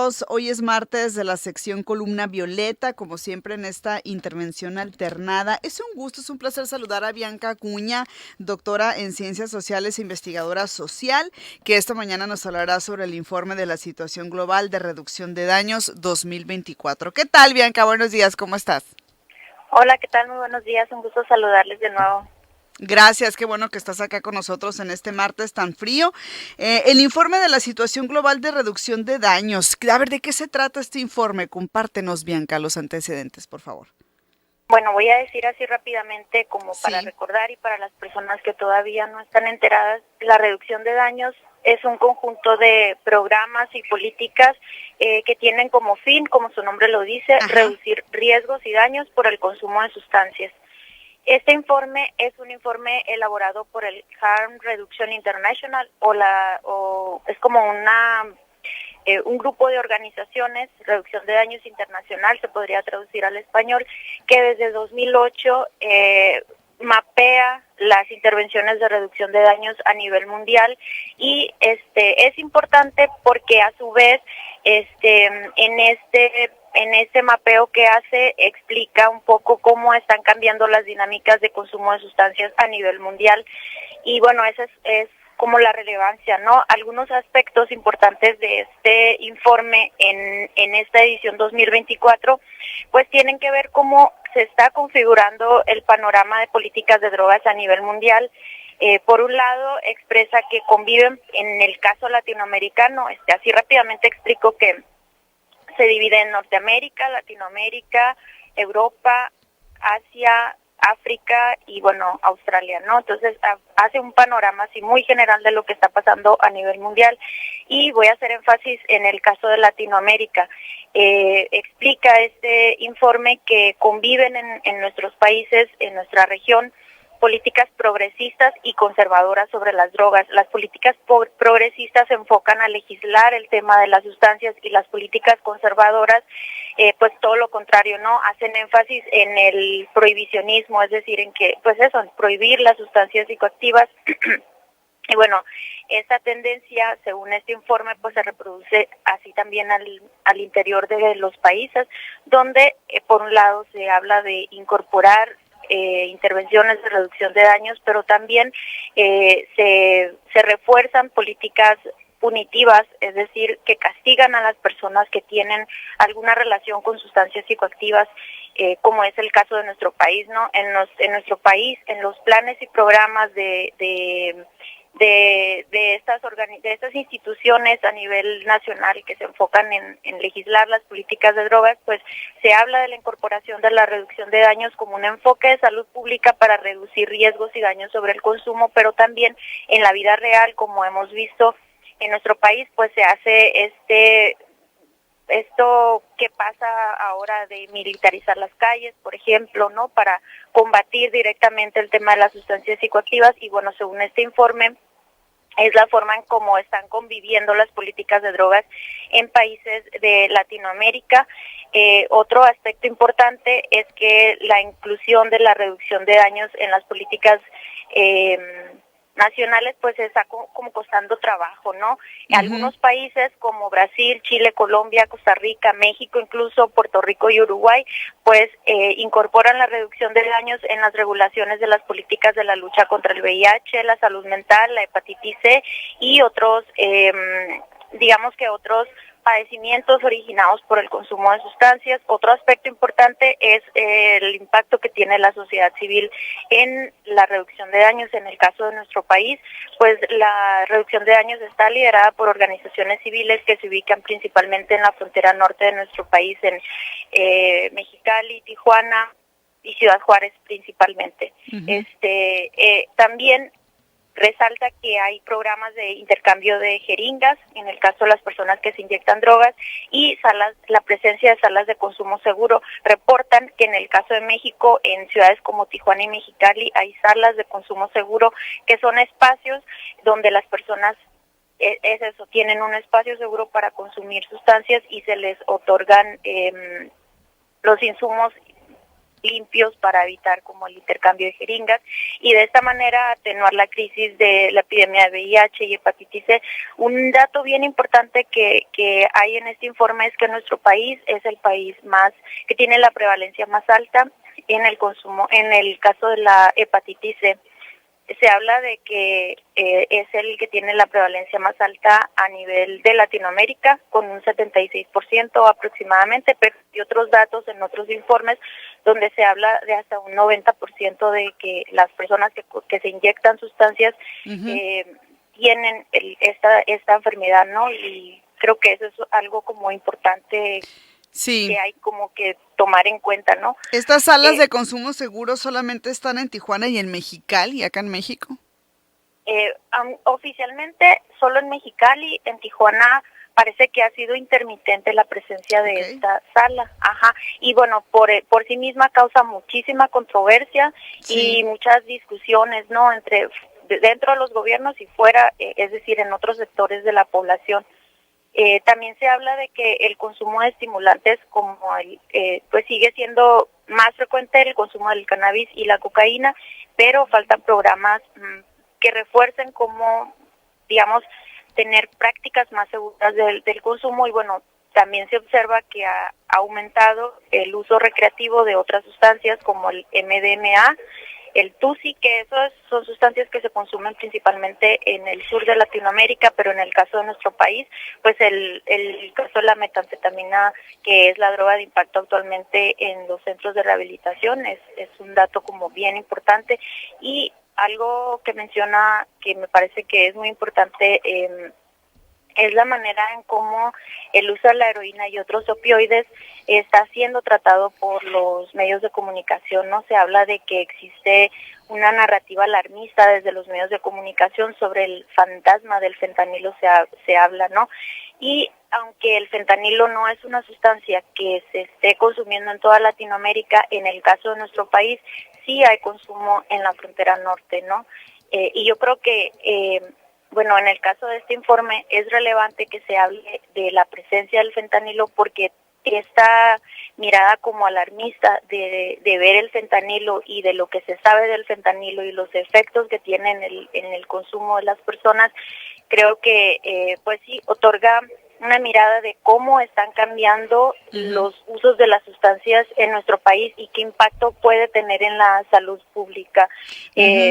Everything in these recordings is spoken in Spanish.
todos. Hoy es martes de la sección Columna Violeta, como siempre en esta intervención alternada. Es un gusto, es un placer saludar a Bianca Acuña, doctora en Ciencias Sociales e investigadora social, que esta mañana nos hablará sobre el informe de la situación global de reducción de daños 2024. ¿Qué tal, Bianca? Buenos días, ¿cómo estás? Hola, ¿qué tal? Muy buenos días, un gusto saludarles de nuevo. Gracias, qué bueno que estás acá con nosotros en este martes tan frío. El informe de la situación global de reducción de daños. A ver, ¿de qué se trata este informe? Compártenos, Bianca, los antecedentes, por favor. Bueno, voy a decir así rápidamente como para Sí. recordar y para las personas que todavía no están enteradas, la reducción de daños es un conjunto de programas y políticas que tienen como fin, como su nombre lo dice, Ajá. reducir riesgos y daños por el consumo de sustancias. Este informe es un informe elaborado por el Harm Reduction International o es como un grupo de organizaciones, reducción de daños internacional, se podría traducir al español, que desde 2008 mapea las intervenciones de reducción de daños a nivel mundial y es importante porque a su vez en este mapeo que hace explica un poco cómo están cambiando las dinámicas de consumo de sustancias a nivel mundial y bueno, esa es como la relevancia, ¿no? Algunos aspectos importantes de este informe en esta edición 2024, pues tienen que ver cómo se está configurando el panorama de políticas de drogas a nivel mundial. Por un lado, expresa que conviven, en el caso latinoamericano, así rápidamente explico que se divide en Norteamérica, Latinoamérica, Europa, Asia, África y bueno, Australia, ¿no? Entonces hace un panorama así muy general de lo que está pasando a nivel mundial y voy a hacer énfasis en el caso de Latinoamérica. Explica este informe que conviven en nuestros países, en nuestra región, políticas progresistas y conservadoras sobre las drogas. Las políticas progresistas se enfocan a legislar el tema de las sustancias y las políticas conservadoras, pues todo lo contrario, ¿no? Hacen énfasis en el prohibicionismo, es decir, en que, pues eso, en prohibir las sustancias psicoactivas. Y bueno, esta tendencia, según este informe, pues se reproduce así también al interior de los países, donde por un lado se habla de incorporar intervenciones de reducción de daños, pero también se refuerzan políticas punitivas, es decir, que castigan a las personas que tienen alguna relación con sustancias psicoactivas, como es el caso de nuestro país, ¿no? En nuestro país, en los planes y programas de estas instituciones a nivel nacional que se enfocan en legislar las políticas de drogas, pues se habla de la incorporación de la reducción de daños como un enfoque de salud pública para reducir riesgos y daños sobre el consumo, pero también en la vida real, como hemos visto en nuestro país, pues se hace esto que pasa ahora de militarizar las calles, por ejemplo, ¿no? Para combatir directamente el tema de las sustancias psicoactivas y bueno, según este informe, es la forma en cómo están conviviendo las políticas de drogas en países de Latinoamérica. Otro aspecto importante es que la inclusión de la reducción de daños en las políticas nacionales pues está como costando trabajo, ¿no? Algunos países como Brasil, Chile, Colombia, Costa Rica, México, incluso Puerto Rico y Uruguay, pues incorporan la reducción de daños en las regulaciones de las políticas de la lucha contra el VIH, la salud mental, la hepatitis C y otros, digamos que otros padecimientos originados por el consumo de sustancias. Otro aspecto importante es el impacto que tiene la sociedad civil en la reducción de daños. En el caso de nuestro país, pues la reducción de daños está liderada por organizaciones civiles que se ubican principalmente en la frontera norte de nuestro país, en Mexicali, Tijuana y Ciudad Juárez principalmente. También resalta que hay programas de intercambio de jeringas, en el caso de las personas que se inyectan drogas, y la presencia de salas de consumo seguro. Reportan que en el caso de México, en ciudades como Tijuana y Mexicali, hay salas de consumo seguro, que son espacios donde las personas tienen un espacio seguro para consumir sustancias y se les otorgan los insumos limpios para evitar como el intercambio de jeringas y de esta manera atenuar la crisis de la epidemia de VIH y hepatitis C. Un dato bien importante que hay en este informe es que nuestro país es el país más que tiene la prevalencia más alta en el consumo, en el caso de la hepatitis C. Se habla de que es el que tiene la prevalencia más alta a nivel de Latinoamérica, con un 76% aproximadamente, pero hay otros datos en otros informes donde se habla de hasta un 90% de que las personas que se inyectan sustancias tienen esta enfermedad, ¿no? Y creo que eso es algo como importante que hay como que tomar en cuenta, ¿no? ¿Estas salas de consumo seguro solamente están en Tijuana y en Mexicali, acá en México? Oficialmente solo en Mexicali, en Tijuana parece que ha sido intermitente la presencia de esta sala, y bueno, por sí misma causa muchísima controversia y muchas discusiones, ¿no? Dentro de los gobiernos y fuera, es decir, en otros sectores de la población. También se habla de que el consumo de estimulantes como pues sigue siendo más frecuente el consumo del cannabis y la cocaína, pero faltan programas que refuercen como, digamos, tener prácticas más seguras del consumo y bueno, también se observa que ha aumentado el uso recreativo de otras sustancias como el MDMA, el TUSI, que son sustancias que se consumen principalmente en el sur de Latinoamérica, pero en el caso de nuestro país, pues el caso de la metanfetamina, que es la droga de impacto actualmente en los centros de rehabilitación, es un dato como bien importante. Y algo que menciona que me parece que es muy importante es la manera en cómo el uso de la heroína y otros opioides está siendo tratado por los medios de comunicación, ¿no? Se habla de que existe una narrativa alarmista desde los medios de comunicación sobre el fantasma del fentanilo, se habla, ¿no? Y aunque el fentanilo no es una sustancia que se esté consumiendo en toda Latinoamérica, en el caso de nuestro país sí hay consumo en la frontera norte, ¿no? Y yo creo que bueno, en el caso de este informe es relevante que se hable de la presencia del fentanilo porque esta mirada como alarmista de ver el fentanilo y de lo que se sabe del fentanilo y los efectos que tiene en el consumo de las personas, creo que pues sí, otorga una mirada de cómo están cambiando los usos de las sustancias en nuestro país y qué impacto puede tener en la salud pública.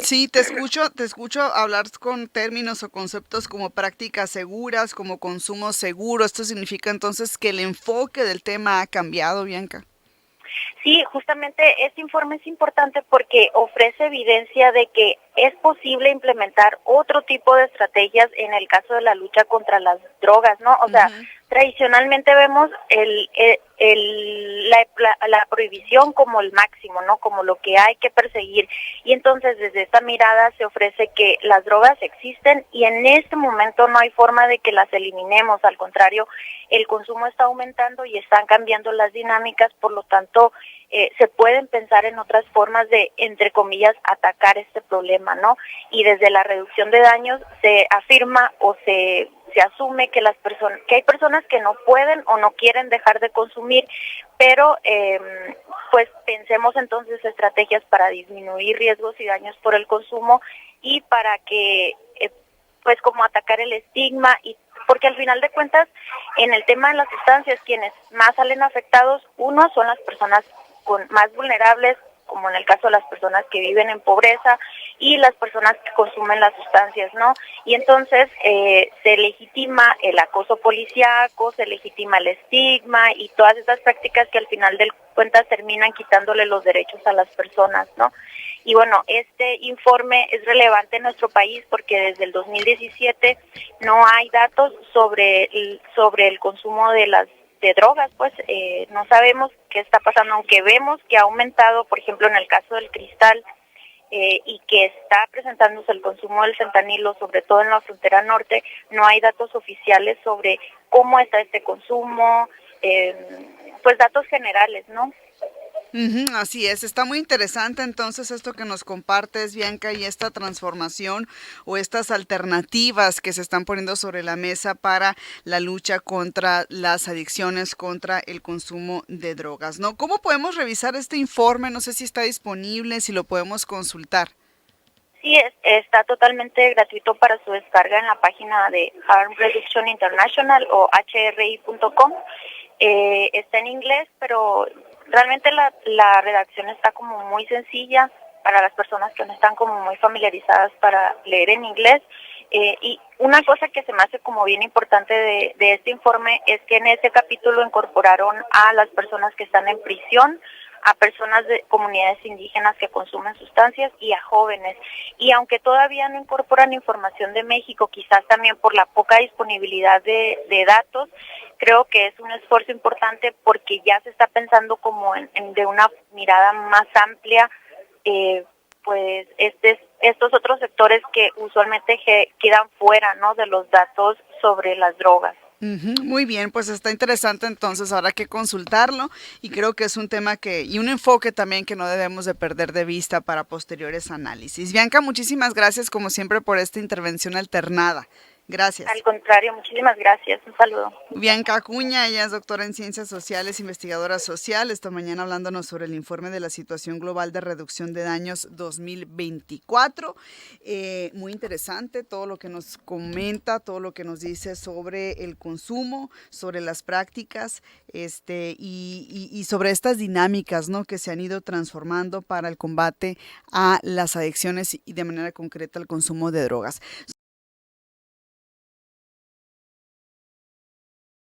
Sí, te escucho hablar con términos o conceptos como prácticas seguras, como consumo seguro. Esto significa entonces que el enfoque del tema ha cambiado, Bianca. Sí, justamente este informe es importante porque ofrece evidencia de que es posible implementar otro tipo de estrategias en el caso de la lucha contra las drogas, ¿no? O sea, tradicionalmente vemos la prohibición como el máximo, ¿no? Como lo que hay que perseguir. Y entonces desde esta mirada se ofrece que las drogas existen y en este momento no hay forma de que las eliminemos. Al contrario, el consumo está aumentando y están cambiando las dinámicas, por lo tanto, se pueden pensar en otras formas de, entre comillas, atacar este problema, ¿no? Y desde la reducción de daños se afirma o se asume que que hay personas que no pueden o no quieren dejar de consumir, pero pues pensemos entonces estrategias para disminuir riesgos y daños por el consumo y para que pues como atacar el estigma y porque al final de cuentas en el tema de las sustancias quienes más salen afectados, uno son las personas más vulnerables, como en el caso de las personas que viven en pobreza y las personas que consumen las sustancias, ¿no? Y entonces se legitima el acoso policíaco, se legitima el estigma y todas estas prácticas que al final de cuentas terminan quitándole los derechos a las personas, ¿no? Y bueno, este informe es relevante en nuestro país porque desde el 2017 no hay datos sobre el consumo de drogas, pues no sabemos qué está pasando, aunque vemos que ha aumentado, por ejemplo, en el caso del cristal, y que está presentándose el consumo del fentanilo, sobre todo en la frontera norte, no hay datos oficiales sobre cómo está este consumo, pues datos generales, ¿no? Ujú, así es, está muy interesante entonces esto que nos compartes, Bianca, y esta transformación o estas alternativas que se están poniendo sobre la mesa para la lucha contra las adicciones, contra el consumo de drogas, ¿no? ¿Cómo podemos revisar este informe? No sé si está disponible, si lo podemos consultar. Sí, está totalmente gratuito para su descarga en la página de Harm Reduction International o hri.com. Está en inglés, pero realmente la redacción está como muy sencilla para las personas que no están como muy familiarizadas para leer en inglés. Y una cosa que se me hace como bien importante de este informe es que en ese capítulo incorporaron a las personas que están en prisión, a personas de comunidades indígenas que consumen sustancias y a jóvenes. Y aunque todavía no incorporan información de México, quizás también por la poca disponibilidad de datos, creo que es un esfuerzo importante porque ya se está pensando como de una mirada más amplia, pues estos otros sectores que usualmente quedan fuera, ¿no?, de los datos sobre las drogas. Ujú, muy bien, pues está interesante entonces, habrá que consultarlo y creo que es un tema y un enfoque también que no debemos de perder de vista para posteriores análisis. Bianca, muchísimas gracias como siempre por esta intervención alternada. Gracias. Al contrario, muchísimas gracias. Un saludo. Bianca Acuña, ella es doctora en Ciencias Sociales, investigadora social, esta mañana hablándonos sobre el informe de la situación global de reducción de daños 2024. Muy interesante todo lo que nos comenta, todo lo que nos dice sobre el consumo, sobre las prácticas y sobre estas dinámicas, ¿no?, que se han ido transformando para el combate a las adicciones y de manera concreta al consumo de drogas.